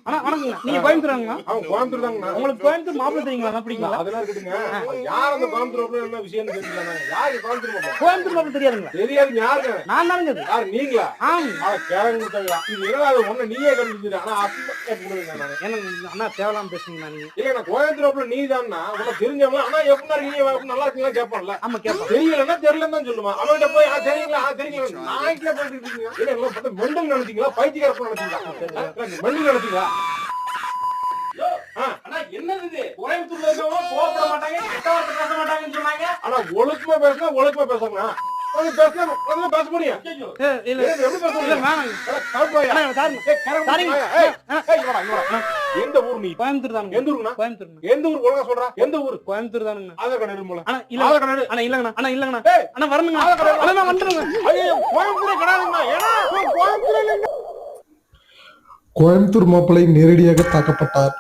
அண்ணா வணக்கங்க. நீங்க கோயம்புத்தூராங்களா? அவன் கோயம்புத்தூர் தாங்கண்ணா. உங்களுக்கு கோயம்புத்தூர் மாப்பிள்ளை தெரியுங்களா? அப்படிங்களா? அதெல்லாம் இருக்குதுங்க. யார் அந்த கோயம்புத்தூர் என்ன விஷயம்னு கேட்டுக்கலாங்க. யாரு கோயம்புத்தூர் மாப்பிள்ளை? கோயம்புத்தூர் மாப்பிள்ளை தெரியாதுங்களா? தெரியாது. யாருங்க? நான் தானுங்க அது. யாரு நீங்களா? ஆமா. கேரங்க கொடுத்தாங்களா? இது என்னடா ஒண்ணு நீயே கண்டுபிடிச்சிரு. ஆனா அப்படி கேட்டுடுங்க நானு. என்ன அண்ணா தேவலாம் பேசுறீங்க நீங்க? இல்ல நான் கோயம்புத்தூர் மாப்பிள்ளை நீதான்னா உனக்கு தெரிஞ்சவங்க ஆனா எப்படி இருக்கீங்க நல்லா இருக்கீங்களா கேட்பான்ல. ஆமா கேட்போம். தெரியலன்னா தெரியலன்னு தான் சொல்லுமா. அவன்கிட்ட போய் தெரியுங்களா தெரியுங்களா நாய்க்கே போயிட்டு இருக்கீங்க. இல்ல எல்லாம் பார்த்தா மெண்டல் நினைச்சீங்களா பைத்தியக்காரப்ப நினைச்சீங்களா மெண்டல் நினைச்சீங்களா? என்னது இது? கோயம்புத்தூர்ல இருக்கவங்க கோவப்பட மாட்டாங்க, கெட்ட வார்த்தை பேச மாட்டாங்கன்னு சொன்னாங்க. ஆனா ஒழுக்கமா பேசினா ஒழுக்கமா பேசணும்னா அது பேசலாம். அதுல பேச முடியும். இல்ல எப்படி பேச முடியும்? எந்த ஊர் நீ? கோயம்புத்தூர் தானுங்க. எந்த ஊருண்ணா? கோயம்புத்தூர். எந்த ஊர் ஒழுங்கா சொல்றா? எந்த ஊர்? கோயம்புத்தூர் தானுங்க. ஆதார் கார்டு எடுத்து போல. அண்ணா இல்ல அண்ணா இல்லங்கண்ணா. அண்ணா இல்லங்கண்ணா. அண்ணா வரணுங்க. அண்ணா நான் வந்துறேங்க. ஐயோ கோயம்புத்தூரே கிடையாதுங்க. ஏன்னா கோயம்புத்தூர் இல்லங்க. கோயம்புத்தூர் மாப்பிள்ளை நேரடியாக தாக்கப்பட்டார்.